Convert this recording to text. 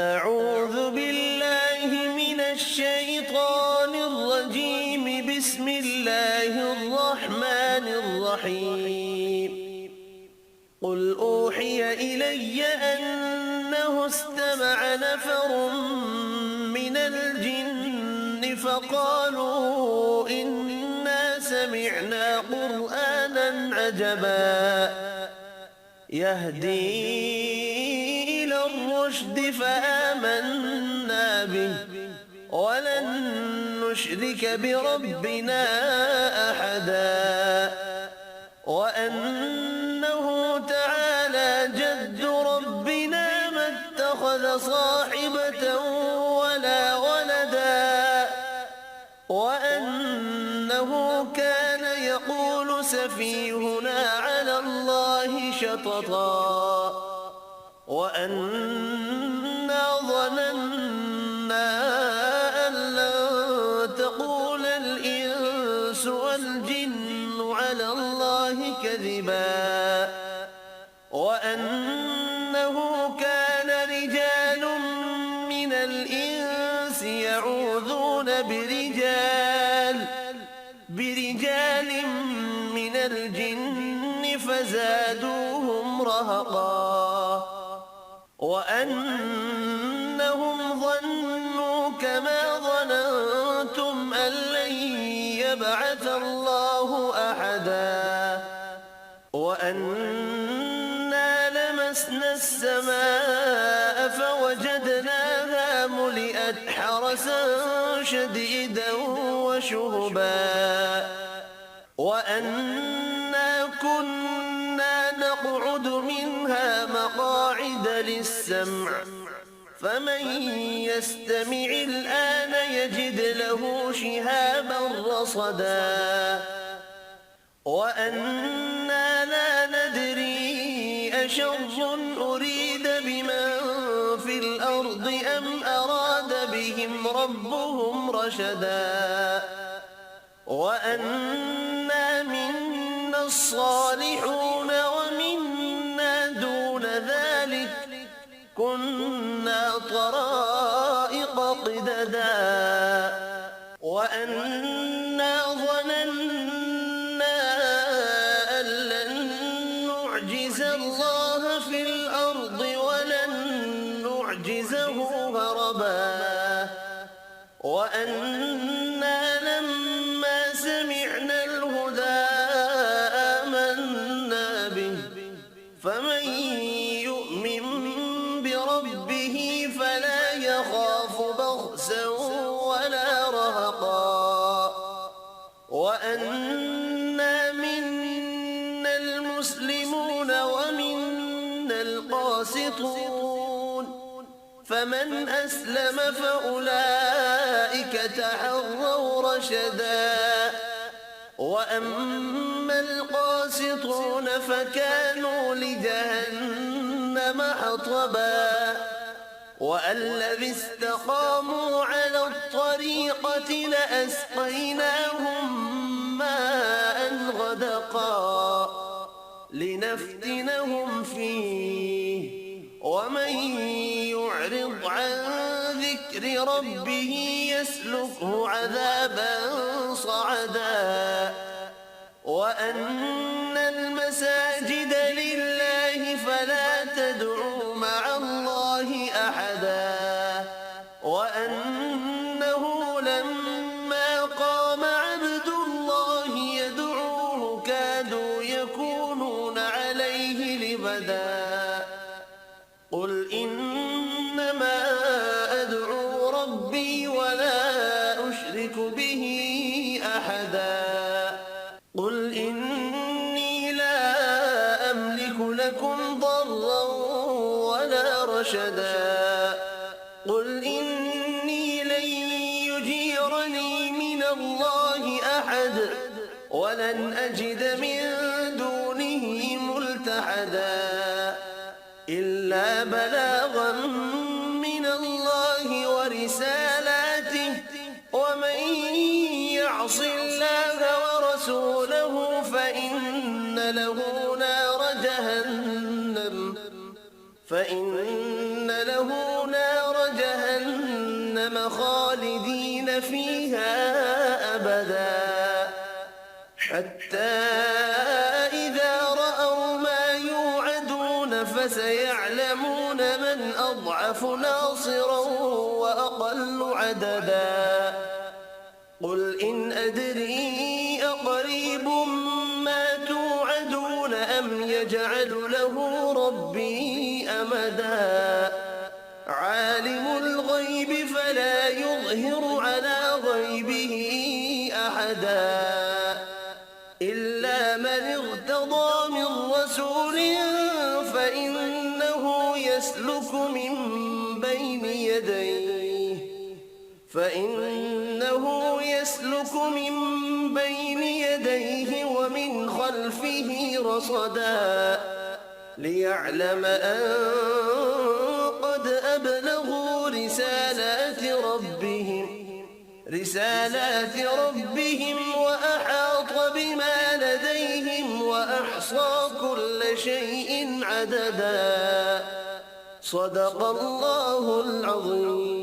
أعوذ بالله من الشيطان الرجيم. بسم الله الرحمن الرحيم. قل أوحي إلي أنه استمع نفر من الجن فقالوا إنا سمعنا قرآنا عجبا يهدي إلى الرشد فآمنا به ولن نشرك بربنا أحدا وأنه تعالى جد ربنا ما اتخذ صاحبة ولا ولدا وأنه كان يقول سفيهنا على الله شططا وأنا ظننا أن لن تقول الإنس والجن على الله كذبا وأنه كان رجال من الإنس يعوذون برجال من الجن فزادوهم رهقا وأنهم ظنوا كما ظننتم أن لن يبعث الله أحدا وأنا لمسنا السماء فوجدناها ملئت حرسا شديدا وشهبا وأنا كنا نقعد منها مقاعد للسمع فمن يستمع الآن يجد له شهابا رصدا وأنا لا ندري أشر أريد بمن في الأرض أم أراد بهم ربهم رشدا وأنا منا الصالحون ومنا دون ذلك كنا طرائق قددا وأنا ظننا أن لن نعجز الله في الأرض ولن نعجزه هربا وأنا لما سمعنا الهدى آمنا به فمن يؤمن بربه فلا يخاف بخسا ولا رهقا وأنا منا المسلمون ومنا القاسطون فمن أسلم فأولئك تحروا رشدا وأما القاسطون فكانوا لجهنم حطبا والذي استقاموا على الطريقة لأسقيناهم ماء غدقا لنفتنهم فيه ومن يعرض عن ذكر ربه يسلكه عذابا صعدا وأن المساجد لله فلا تدعوا مع الله أحدا وأنه لما قام عبد الله يدعوه كادوا يكونون عليه لبدا قل إنما أدعو ربي ولا أشرك به أحدا قل إني لا أملك لكم ضرا ولا رشدا قل إني لن يجيرني من الله أحد ولن أجد من دونه ملتحدا إلا بلاغا من الله ورسالاته ومن يعص الله ورسوله فإن له نار جهنم جهنم خالدين فيها أبدا حتى إذا رأوا ما يوعدون فسيعلمون من أضعف ناصرا وأقل عددا قل إن أدري أقريب ما توعدون أم يجعل له ربي أمدا عالم الغيب فلا يظهر على غيبه أحدا إلا من ارتضى من رسول فإنه يسلك من بين يديه ومن خلفه رصدا ليعلم أن قد أبلغوا رسالات ربهم وأحاط بما لديهم وأحصى كل شيء عددا صدق الله العظيم.